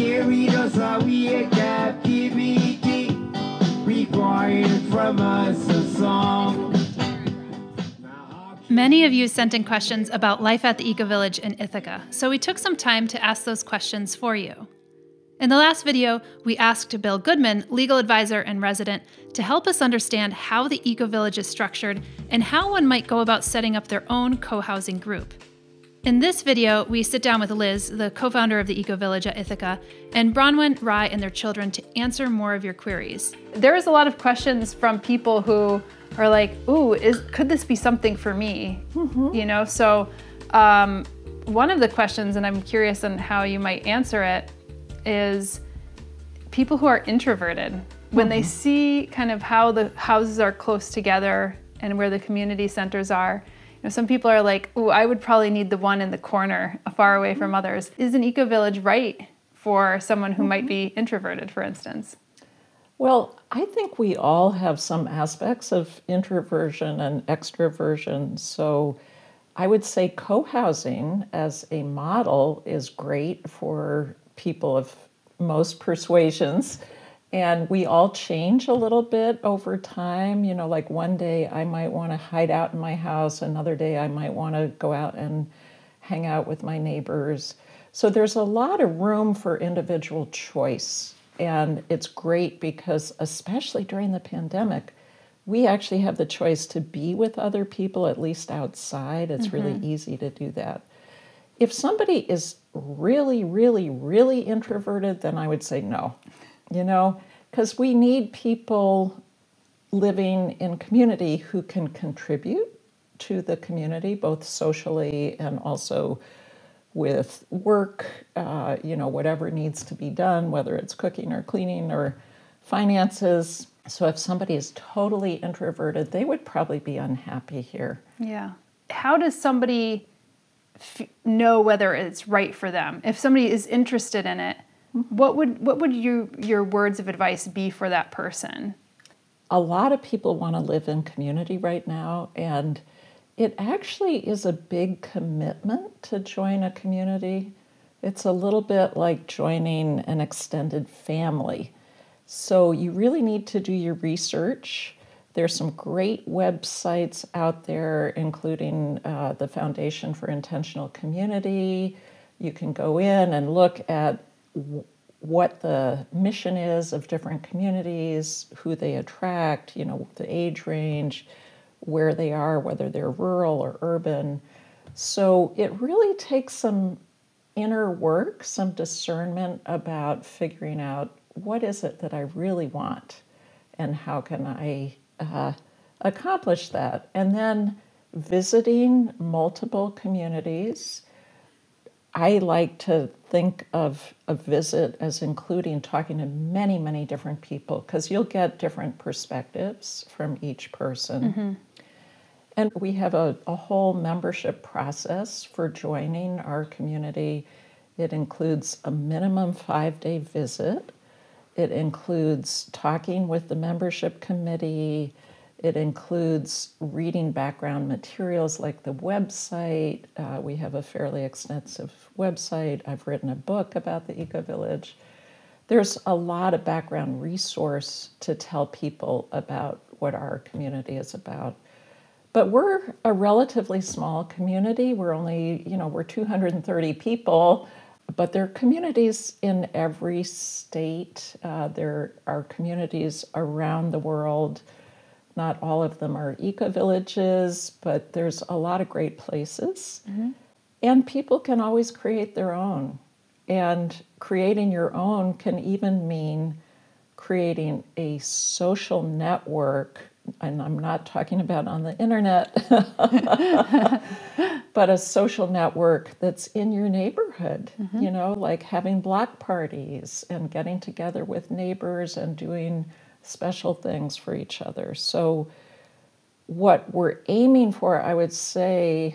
carried us away in captivity, required from us a song. Many of you sent in questions about life at the EcoVillage in Ithaca, so we took some time to ask those questions for you. In the last video, we asked Bill Goodman, legal advisor and resident, to help us understand how the EcoVillage is structured and how one might go about setting up their own co-housing group. In this video, we sit down with Liz, the co-founder of the EcoVillage at Ithaca, and Bronwyn, Rye, and their children to answer more of your queries. There is a lot of questions from people who are like, ooh, could this be something for me? Mm-hmm. You know, so one of the questions, and I'm curious on how you might answer it, is people who are introverted, when they see kind of how the houses are close together and where the community centers are, you know, some people are like, ooh, I would probably need the one in the corner far away from others. Is an EcoVillage right for someone who might be introverted, for instance? Well, I think we all have some aspects of introversion and extroversion. So I would say co-housing as a model is great for people of most persuasions. And we all change a little bit over time. You know, like one day I might want to hide out in my house. Another day I might want to go out and hang out with my neighbors. So there's a lot of room for individual choice. And it's great because, especially during the pandemic, we actually have the choice to be with other people, at least outside. It's really easy to do that. If somebody is really, really, really introverted, then I would say no, you know, because we need people living in community who can contribute to the community, both socially and also with work, you know, whatever needs to be done, whether it's cooking or cleaning or finances. So if somebody is totally introverted, they would probably be unhappy here. Yeah. How does somebody know whether it's right for them? If somebody is interested in it, what would your words of advice be for that person? A lot of people want to live in community right now, and it actually is a big commitment to join a community. It's a little bit like joining an extended family. So you really need to do your research. There's some great websites out there, including the Foundation for Intentional Community. You can go in and look at what the mission is of different communities, who they attract, you know, the age range, where they are, whether they're rural or urban. So it really takes some inner work, some discernment about figuring out what is it that I really want and how can I accomplish that. And then visiting multiple communities. I like to think of a visit as including talking to many, many different people, because you'll get different perspectives from each person. And we have a whole membership process for joining our community. It includes a minimum 5-day visit. It includes talking with the membership committee. It includes reading background materials like the website. We have a fairly extensive website. I've written a book about the EcoVillage. There's a lot of background resource to tell people about what our community is about. But we're a relatively small community. We're only, you know, we're 230 people, but there are communities in every state. There are communities around the world. Not all of them are eco-villages, but there's a lot of great places. And people can always create their own. And creating your own can even mean creating a social network, and I'm not talking about on the internet, but a social network that's in your neighborhood, you know, like having block parties and getting together with neighbors and doing special things for each other. So what we're aiming for, I would say,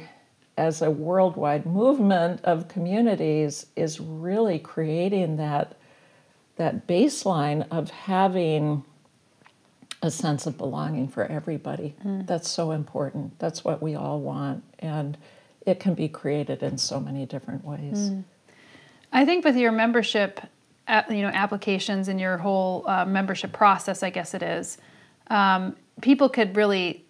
as a worldwide movement of communities is really creating that baseline of having a sense of belonging for everybody. That's so important. That's what we all want. And it can be created in so many different ways. I think with your membership, applications and your whole membership process, I guess it is, people could really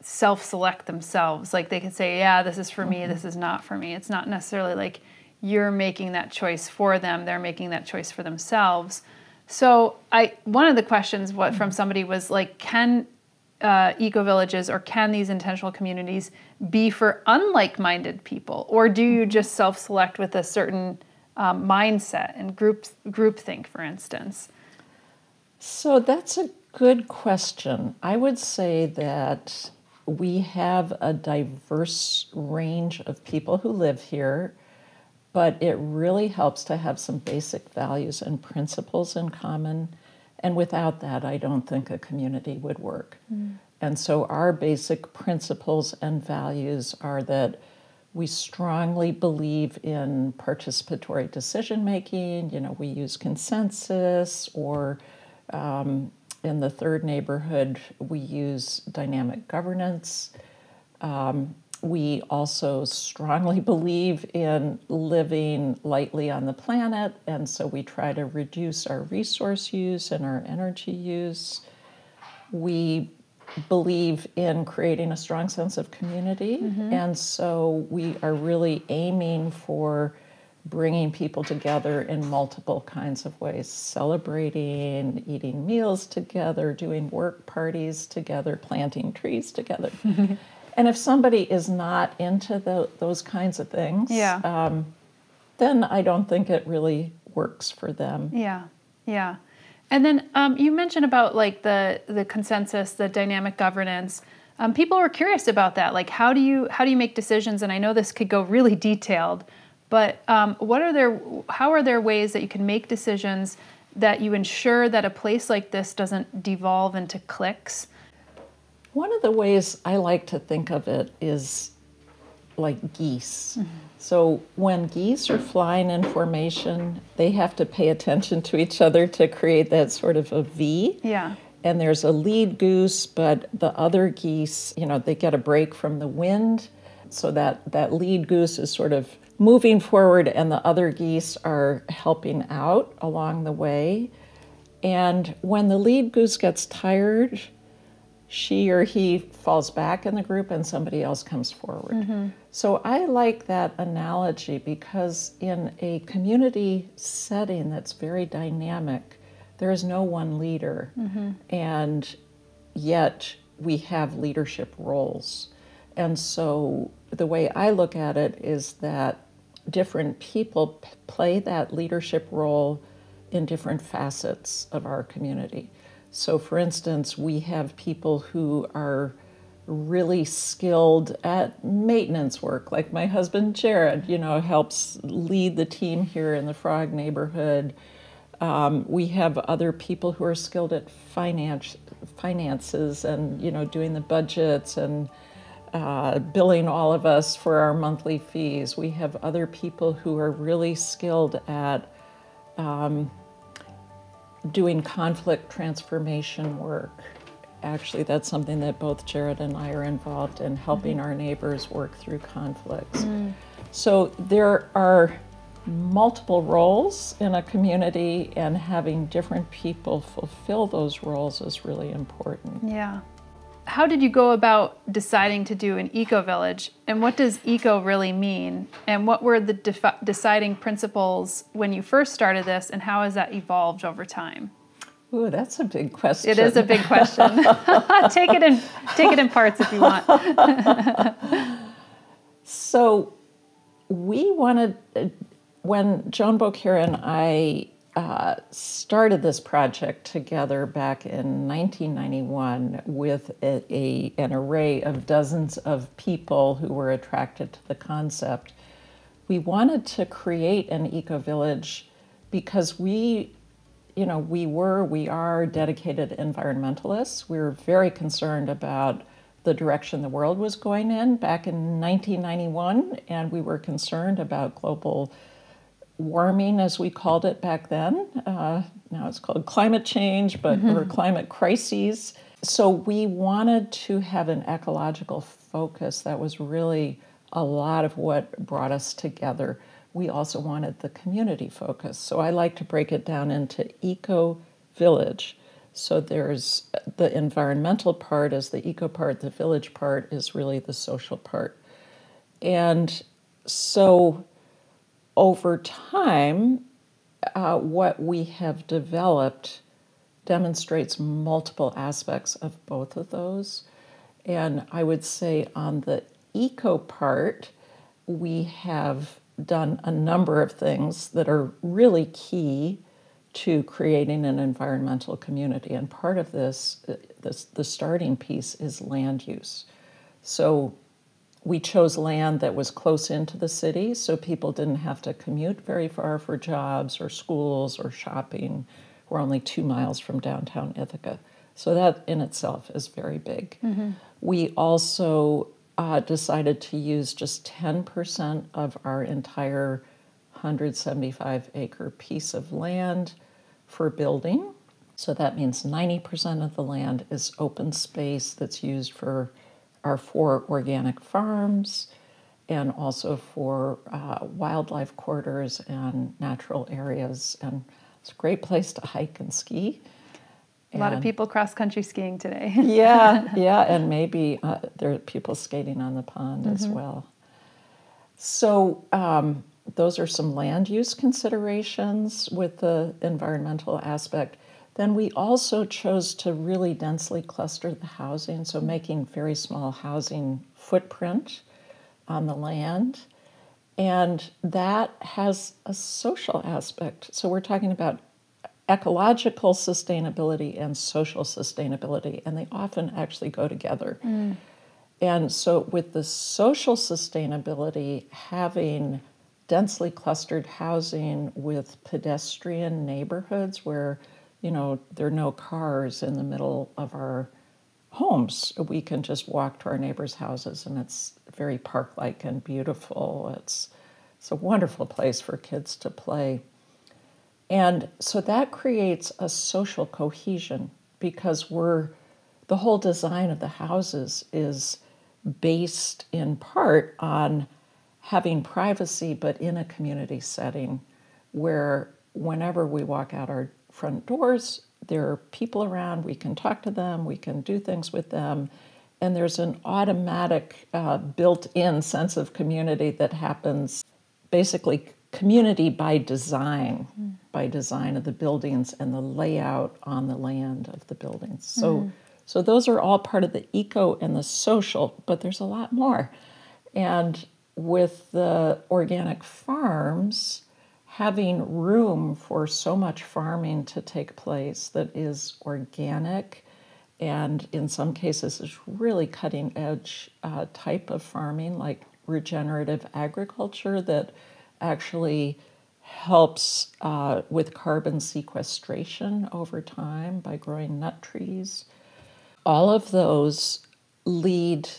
self-select themselves. Like they could say, yeah, this is for me, this is not for me. It's not necessarily like you're making that choice for them. They're making that choice for themselves. So one of the questions from somebody was like, can eco-villages or can these intentional communities be for unlike-minded people? Or do you just self-select with a certain mindset and groupthink, for instance? So that's a good question. I would say that we have a diverse range of people who live here, but it really helps to have some basic values and principles in common. And without that, I don't think a community would work. And so our basic principles and values are that we strongly believe in participatory decision-making. We use consensus, or in the third neighborhood, we use dynamic governance. We also strongly believe in living lightly on the planet, and so we try to reduce our resource use and our energy use. We believe in creating a strong sense of community, and so we are really aiming for bringing people together in multiple kinds of ways, celebrating, eating meals together, doing work parties together, planting trees together. And if somebody is not into those kinds of things, then I don't think it really works for them. Yeah. And then you mentioned about like the consensus, the dynamic governance. People were curious about that. Like, how do you make decisions? And I know this could go really detailed, but how are there ways that you can make decisions that you ensure that a place like this doesn't devolve into cliques? One of the ways I like to think of it is like geese. So when geese are flying in formation, they have to pay attention to each other to create that sort of a V. Yeah. And there's a lead goose, but the other geese, they get a break from the wind, so that lead goose is sort of moving forward and the other geese are helping out along the way. And when the lead goose gets tired, she or he falls back in the group and somebody else comes forward. So I like that analogy because in a community setting that's very dynamic, there is no one leader, and yet we have leadership roles. And so the way I look at it is that different people play that leadership role in different facets of our community. So for instance, we have people who are really skilled at maintenance work, like my husband Jared, helps lead the team here in the Frog neighborhood. We have other people who are skilled at finances and, doing the budgets and billing all of us for our monthly fees. We have other people who are really skilled at doing conflict transformation work. Actually, that's something that both Jared and I are involved in, helping our neighbors work through conflicts. So there are multiple roles in a community, and having different people fulfill those roles is really important. Yeah. How did you go about deciding to do an eco-village, and what does eco really mean? And what were the deciding principles when you first started this, and how has that evolved over time? Ooh, that's a big question. It is a big question. Take it in parts if you want. So we wanted, when Joan Beaucaire and I started this project together back in 1991 with an array of dozens of people who were attracted to the concept, we wanted to create an eco-village because we are dedicated environmentalists. We were very concerned about the direction the world was going in back in 1991, and we were concerned about global warming, as we called it back then. Now it's called climate change, or climate crises. So we wanted to have an ecological focus. That was really a lot of what brought us together. we also wanted the community focus. So I like to break it down into EcoVillage. So there's the environmental part is the eco part, the village part is really the social part. And so over time, what we have developed demonstrates multiple aspects of both of those. And I would say on the eco part, we have done a number of things that are really key to creating an environmental community. And part of this, the starting piece is land use. So we chose land that was close into the city so people didn't have to commute very far for jobs or schools or shopping. We're only 2 miles from downtown Ithaca. So that in itself is very big. Mm-hmm. We also decided to use just 10% of our entire 175-acre piece of land for building. So that means 90% of the land is open space that's used for our 4 organic farms and also for wildlife corridors and natural areas. And it's a great place to hike and ski. A lot of people cross-country skiing today. yeah, and maybe there are people skating on the pond as well. So those are some land use considerations with the environmental aspect. Then we also chose to really densely cluster the housing, so making very small housing footprint on the land. And that has a social aspect. So we're talking about ecological sustainability and social sustainability, and they often actually go together. And so with the social sustainability, having densely clustered housing with pedestrian neighborhoods where, you know, there are no cars in the middle of our homes. We can just walk to our neighbors' houses, and it's very park-like and beautiful. It's a wonderful place for kids to play. And so that creates a social cohesion because the whole design of the houses is based in part on having privacy, but in a community setting where whenever we walk out our front doors, there are people around, we can talk to them, we can do things with them, and there's an automatic built-in sense of community that happens, basically community by design of the buildings and the layout on the land of the buildings. So those are all part of the eco and the social, but there's a lot more. And with the organic farms, having room for so much farming to take place that is organic and in some cases is really cutting edge type of farming, like regenerative agriculture that actually helps with carbon sequestration over time by growing nut trees. All of those lead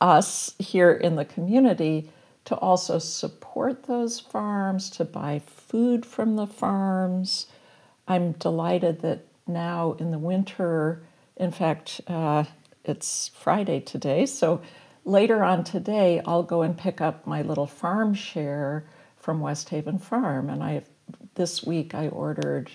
us here in the community to also support those farms, to buy food from the farms. I'm delighted that now in the winter, in fact, it's Friday today, so later on today, I'll go and pick up my little farm share from West Haven Farm. And this week I ordered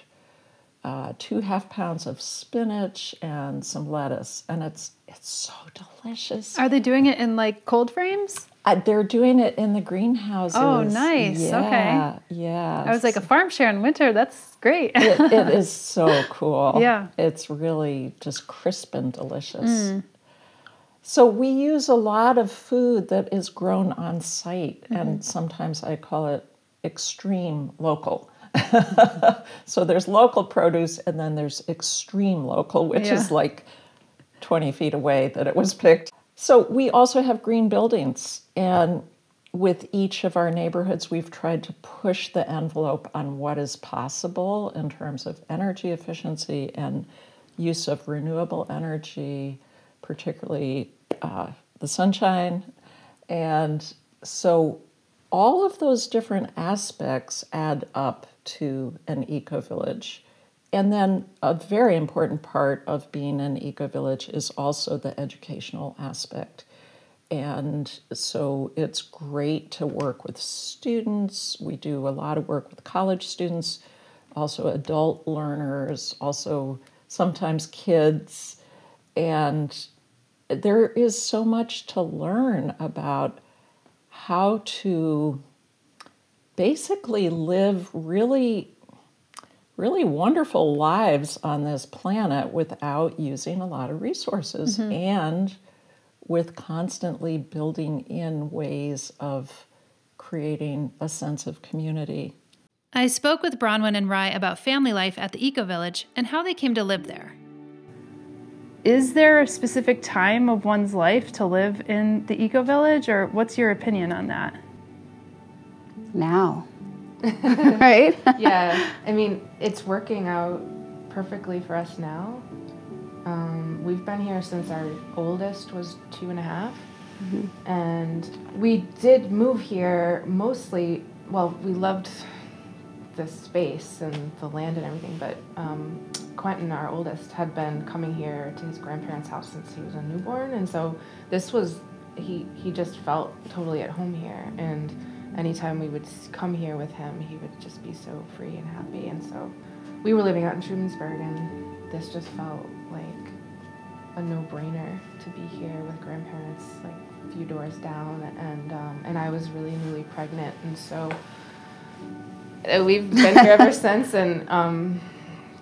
2 half-pounds of spinach and some lettuce, and it's so delicious. Are they doing it in like cold frames? They're doing it in the greenhouses. Oh, nice. Yeah, Okay. Yeah. I was like, a farm share in winter, that's great. it is so cool. Yeah. It's really just crisp and delicious. So we use a lot of food that is grown on site, and sometimes I call it extreme local. So there's local produce, and then there's extreme local, which is like 20 feet away that it was picked. So we also have green buildings, and with each of our neighborhoods, we've tried to push the envelope on what is possible in terms of energy efficiency and use of renewable energy, particularly the sunshine. And so all of those different aspects add up to an eco-village. And then a very important part of being an eco-village is also the educational aspect. And so it's great to work with students. We do a lot of work with college students, also adult learners, also sometimes kids. And there is so much to learn about how to basically live really wonderful lives on this planet without using a lot of resources and with constantly building in ways of creating a sense of community. I spoke with Bronwyn and Rye about family life at the EcoVillage and how they came to live there. Is there a specific time of one's life to live in the EcoVillage, or what's your opinion on that? Now. Right? Yeah, I mean, it's working out perfectly for us now. We've been here since our oldest was 2.5, and we did move here mostly, well, we loved the space and the land and everything, but Quentin, our oldest, had been coming here to his grandparents' house since he was a newborn, and so this was, he just felt totally at home here, and anytime we would come here with him, he would just be so free and happy. And so we were living out in Trumansburg, and this just felt like a no-brainer to be here with grandparents, like a few doors down. And I was really newly pregnant, and so we've been here ever since. And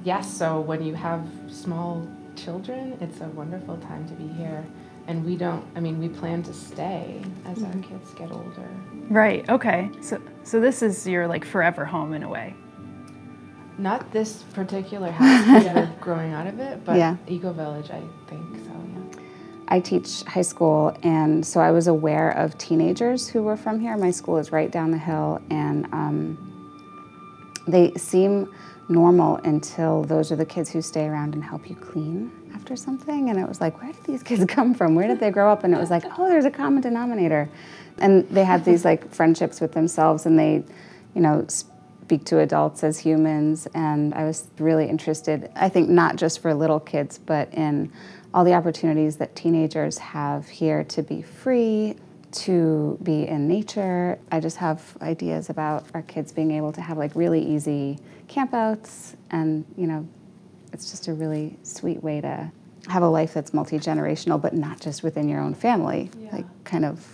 yes, so when you have small children, it's a wonderful time to be here. And we plan to stay as our kids get older. Right, okay. So this is your like forever home in a way. Not this particular house because we're growing out of it, but Yeah. EcoVillage, I think so, yeah. I teach high school, and so I was aware of teenagers who were from here. My school is right down the hill, and they seem normal until those are the kids who stay around and help you clean after something. And it was like, where did these kids come from? Where did they grow up? And it was like, oh, there's a common denominator. And they had these like friendships with themselves, and they, speak to adults as humans. And I was really interested, I think, not just for little kids, but in all the opportunities that teenagers have here to be free, to be in nature. I just have ideas about our kids being able to have like really easy campouts, and it's just a really sweet way to have a life that's multi-generational, but not just within your own family, like kind of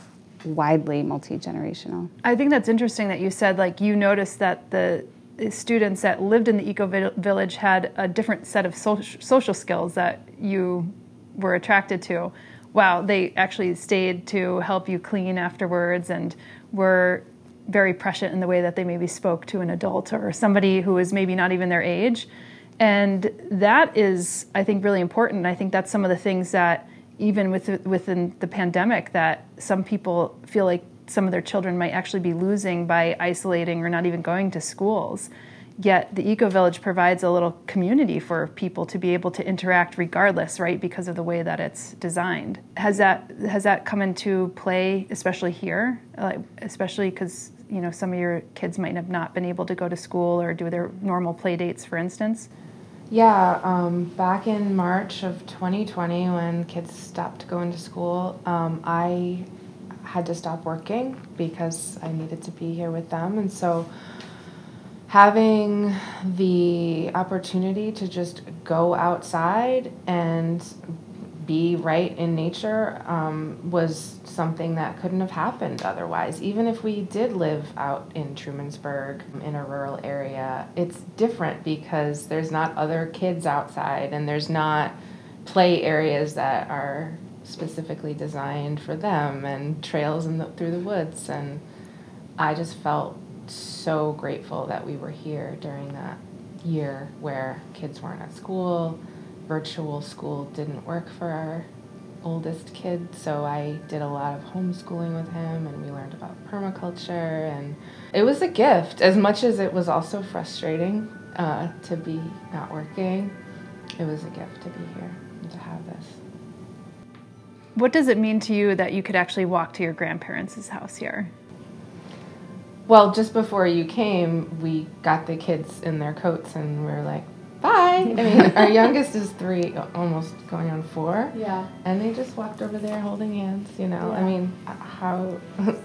widely multi-generational. I think that's interesting that you said like you noticed that the students that lived in the EcoVillage had a different set of social skills that you were attracted to. Wow, they actually stayed to help you clean afterwards and were very prescient in the way that they maybe spoke to an adult or somebody who was maybe not even their age. And that is, I think, really important. I think that's some of the things that even within the pandemic that some people feel like some of their children might actually be losing by isolating or not even going to schools. Yet the EcoVillage provides a little community for people to be able to interact regardless, right, because of the way that it's designed. Has that come into play, especially here, especially because some of your kids might have not been able to go to school or do their normal play dates, for instance? Yeah, back in March of 2020 when kids stopped going to school, I had to stop working because I needed to be here with them. And so having the opportunity to just go outside and be right in nature was something that couldn't have happened otherwise. Even if we did live out in Trumansburg in a rural area, it's different because there's not other kids outside and there's not play areas that are specifically designed for them and trails through the woods. And I just felt so grateful that we were here during that year where kids weren't at school. Virtual school didn't work for our oldest kid, so I did a lot of homeschooling with him, and we learned about permaculture, and it was a gift as much as it was also frustrating to be not working. It was a gift to be here and to have this. What does it mean to you that you could actually walk to your grandparents' house here? Well, just before you came, we got the kids in their coats and we were like, bye. I mean, our youngest is 3, almost going on 4. Yeah. And they just walked over there holding hands, you know. I Yeah. mean, how,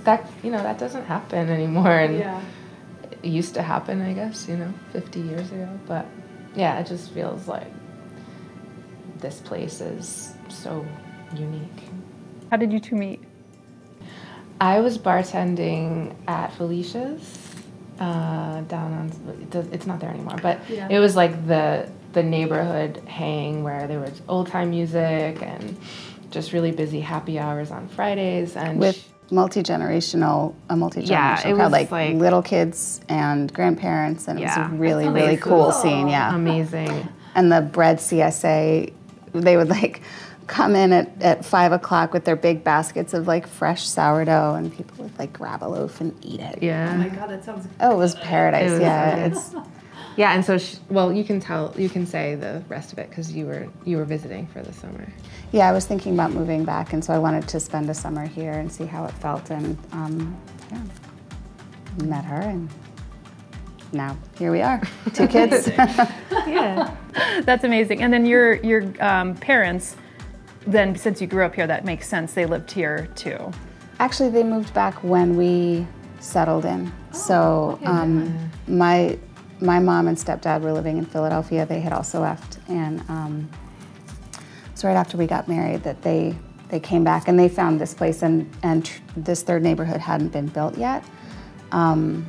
that, you know, that doesn't happen anymore. And Yeah. it used to happen, I guess, you know, 50 years ago. But yeah, it just feels like this place is so unique. How did you two meet? I was bartending at Felicia's down on, it's not there anymore, but Yeah. it was like the neighborhood hang where there was old time music and just really busy happy hours on Fridays. And With multi-generational Yeah, it crowd, was like little kids and grandparents, and it Yeah. was a really, That's really amazing. cool scene, yeah. amazing. And the bread CSA, they would like come in at 5 o'clock with their big baskets of like fresh sourdough, and people would like grab a loaf and eat it. Yeah. God, that sounds. Oh, it was paradise, It was yeah. so It's Yeah, and so, well, you can say the rest of it because you were visiting for the summer. Yeah, I was thinking about moving back, and so I wanted to spend a summer here and see how it felt, and yeah, met her, and now here we are, 2 kids. Yeah. That's amazing. And then your parents, then since you grew up here, that makes sense. They lived here too. Actually, they moved back when we settled in. So my mom and stepdad were living in Philadelphia. They had also left, and so right after we got married, that they came back and they found this place, and this third neighborhood hadn't been built yet, and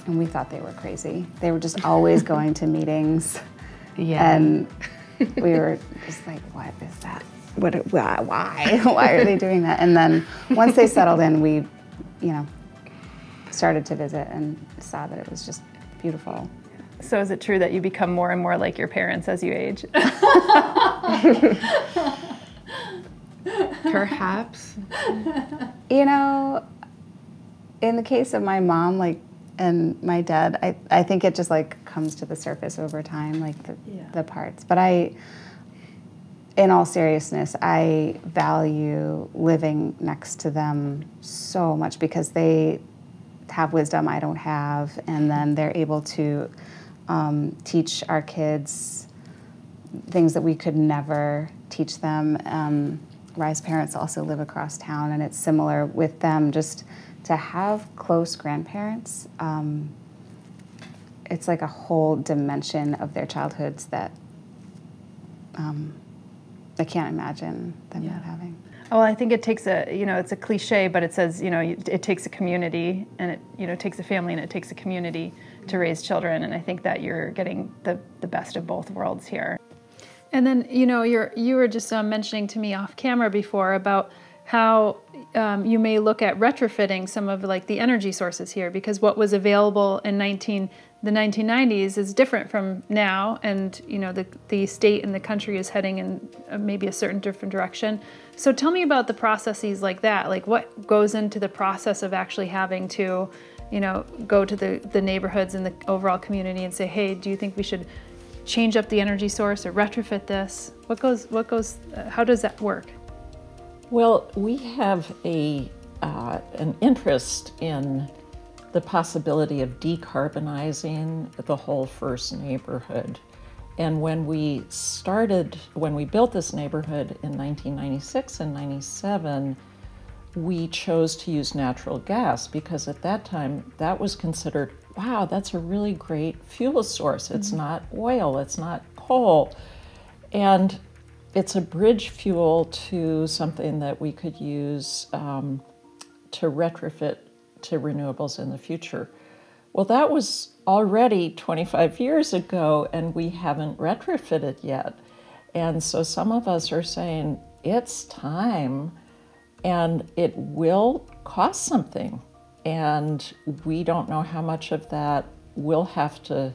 we thought they were crazy. They were just always going to meetings, Yeah. and we were just like, what is that? Why are they doing that? And then once they settled in, we, started to visit and saw that it was just beautiful. So is it true that you become more and more like your parents as you age? Perhaps. In the case of my mom, and my dad, I think it just comes to the surface over time, the parts. But in all seriousness, I value living next to them so much because they have wisdom I don't have, and then they're able to teach our kids things that we could never teach them. Rye's parents also live across town, and it's similar with them. Just to have close grandparents, it's like a whole dimension of their childhoods that I can't imagine them not having. Well, I think it takes it's a cliche, but it says, it takes a community, and it takes a family, and it takes a community to raise children. And I think that you're getting the best of both worlds here. And then, you were just mentioning to me off camera before about how you may look at retrofitting some of the energy sources here, because what was available in the 1990s is different from now, and the state and the country is heading in maybe a certain different direction. So tell me about the processes like that. What goes into the process of actually having to go to the neighborhoods and the overall community and say, hey, do you think we should change up the energy source or retrofit this? How does that work? Well, we have an interest in the possibility of decarbonizing the whole first neighborhood. And when we built this neighborhood in 1996 and 97, we chose to use natural gas because at that time that was considered, wow, that's a really great fuel source. It's not oil, it's not coal. And it's a bridge fuel to something that we could use to retrofit to renewables in the future. Well, that was already 25 years ago, and we haven't retrofitted yet. And so some of us are saying, it's time, and it will cost something. And we don't know how much of that we'll have to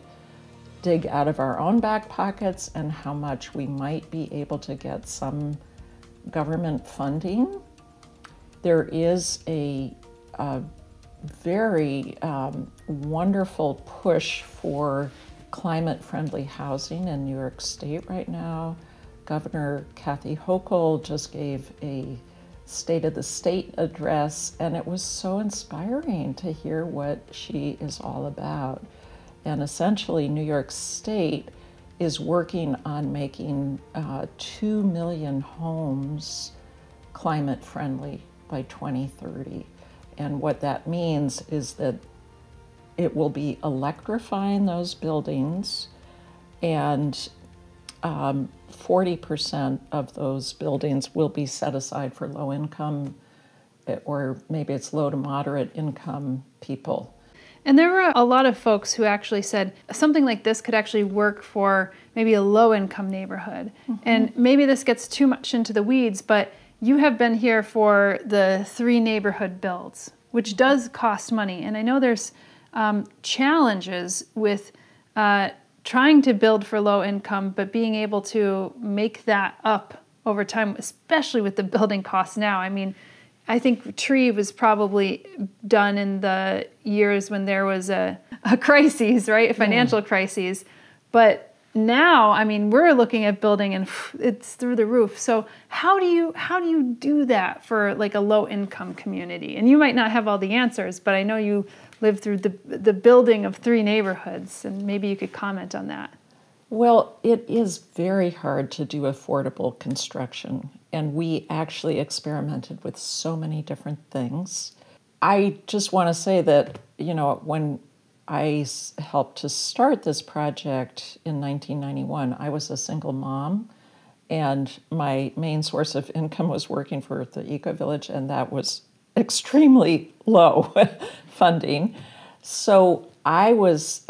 dig out of our own back pockets and how much we might be able to get some government funding. There is a very wonderful push for climate-friendly housing in New York State right now. Governor Kathy Hochul just gave a State of the State address, and it was so inspiring to hear what she is all about. And essentially, New York State is working on making 2 million homes climate friendly by 2030. And what that means is that it will be electrifying those buildings, and 40% of those buildings will be set aside for low income, or maybe it's low to moderate income people. And there were a lot of folks who actually said something like this could actually work for maybe a low-income neighborhood. And maybe this gets too much into the weeds, but you have been here for the 3 neighborhood builds, which does cost money. And I know there's challenges with trying to build for low income, but being able to make that up over time, especially with the building costs now. I mean, I think Tree was probably done in the years when there was a crisis, right? A financial crisis. But now, I mean, we're looking at building and it's through the roof. So how do you do that for like a low income community? And you might not have all the answers, but I know you lived through the building of 3 neighborhoods, and maybe you could comment on that. Well, it is very hard to do affordable construction, and we actually experimented with so many different things. I just want to say that, you know, when I helped to start this project in 1991, I was a single mom, and my main source of income was working for the EcoVillage, and that was extremely low funding. So I was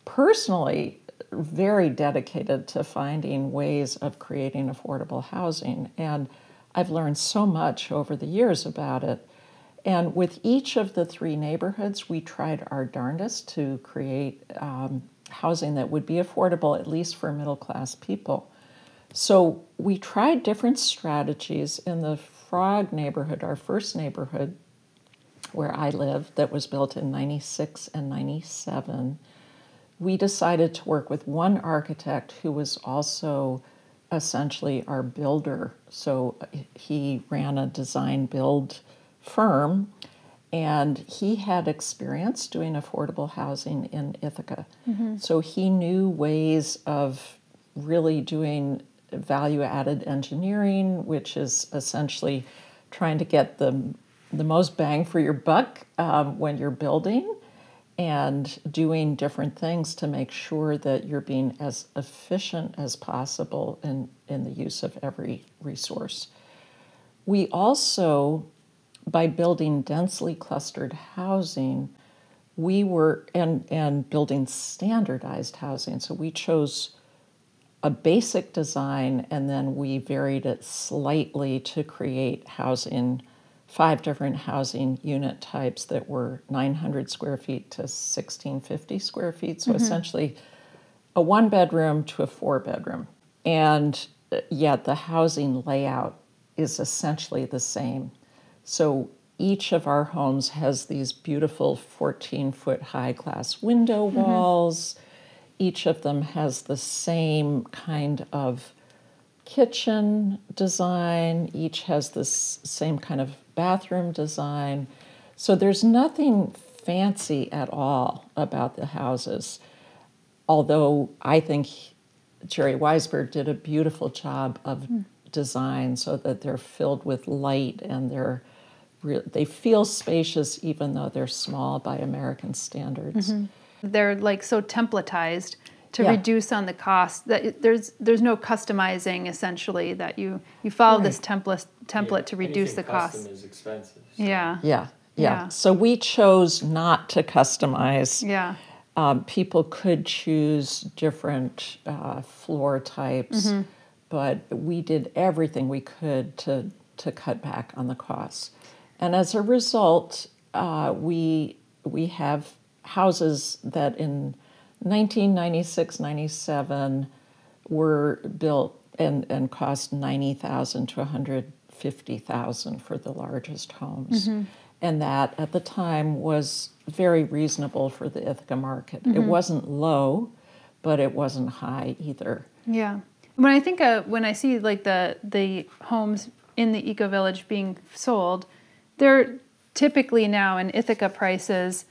personally very dedicated to finding ways of creating affordable housing. And I've learned so much over the years about it. And with each of the 3 neighborhoods, we tried our darndest to create housing that would be affordable, at least for middle-class people. So we tried different strategies. In the Frog neighborhood, our first neighborhood where I live, that was built in 96 and 97, we decided to work with one architect who was also essentially our builder. So he ran a design build firm, and he had experience doing affordable housing in Ithaca. So he knew ways of really doing value-added engineering, which is essentially trying to get the most bang for your buck when you're building, and doing different things to make sure that you're being as efficient as possible in the use of every resource. We also, by building densely clustered housing, we were, and building standardized housing, so we chose a basic design and then we varied it slightly to create housing, 5 different housing unit types that were 900 square feet to 1650 square feet. So essentially a 1-bedroom to a 4-bedroom. And yet the housing layout is essentially the same. So each of our homes has these beautiful 14-foot high glass window walls. Each of them has the same kind of kitchen design. Each has this same kind of bathroom design. So there's nothing fancy at all about the houses. Although I think Jerry Weisberg did a beautiful job of design so that they're filled with light and they feel spacious even though they're small by American standards. They're like so templatized to reduce on the cost that there's no customizing, essentially, that you follow this template to reduce the cost. Custom is expensive. So. Yeah. So we chose not to customize. Yeah. People could choose different floor types, but we did everything we could to cut back on the costs. And as a result, we have houses that in 1996-97 were built and cost $90,000 to $150,000 for the largest homes. And that at the time was very reasonable for the Ithaca market. It wasn't low, but it wasn't high either. Yeah. When I think when I see like the homes in the EcoVillage being sold, they're typically now in Ithaca prices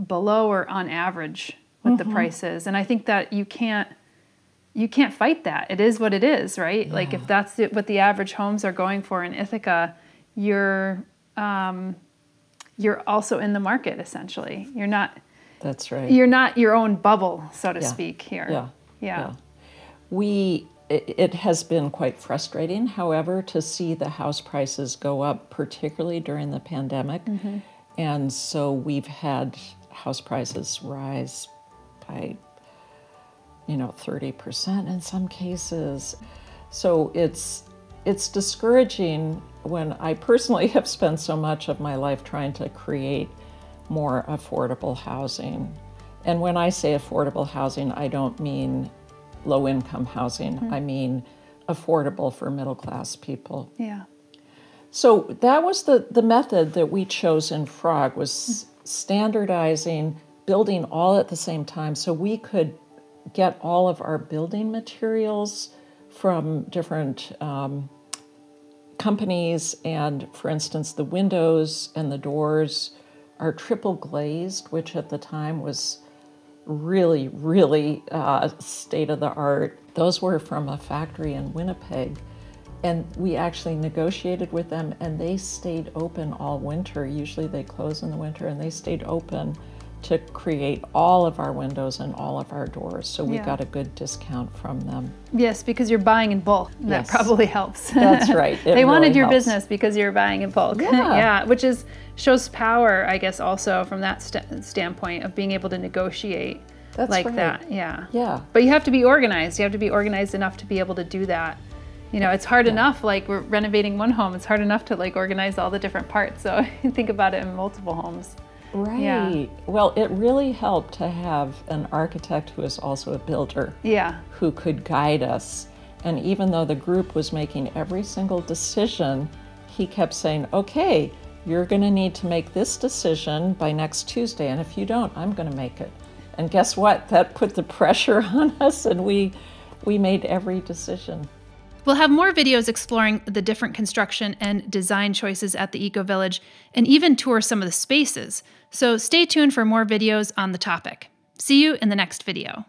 below or on average with the prices. And I think that you can't fight that. It is what it is, right? Like if that's what the average homes are going for in Ithaca, you're also in the market essentially. You're not. That's right. You're not your own bubble, so to speak. Here. Yeah. It has been quite frustrating, however, to see the house prices go up, particularly during the pandemic. And so we've had house prices rise by, 30% in some cases. So it's discouraging when I personally have spent so much of my life trying to create more affordable housing. And when I say affordable housing, I don't mean low-income housing. I mean affordable for middle-class people. Yeah. So that was the method that we chose in Frog, was standardizing, building all at the same time so we could get all of our building materials from different companies. And for instance, the windows and the doors are triple glazed, which at the time was really, really state of the art. Those were from a factory in Winnipeg. And we actually negotiated with them, and they stayed open all winter. Usually they close in the winter, and they stayed open to create all of our windows and all of our doors. So we got a good discount from them. Yes, because you're buying in bulk. And that probably helps. That's right. They wanted your business because you're buying in bulk. Which shows power, I guess, also from that standpoint of being able to negotiate that. Yeah. But you have to be organized. You have to be organized enough to be able to do that. It's hard enough, like we're renovating one home, it's hard enough to organize all the different parts. So think about it in multiple homes. Right. Yeah. Well, it really helped to have an architect who is also a builder. Who could guide us. And even though the group was making every single decision, he kept saying, okay, you're going to need to make this decision by next Tuesday. And if you don't, I'm going to make it. And guess what? That put the pressure on us, and we made every decision. We'll have more videos exploring the different construction and design choices at the EcoVillage, and even tour some of the spaces. So stay tuned for more videos on the topic. See you in the next video.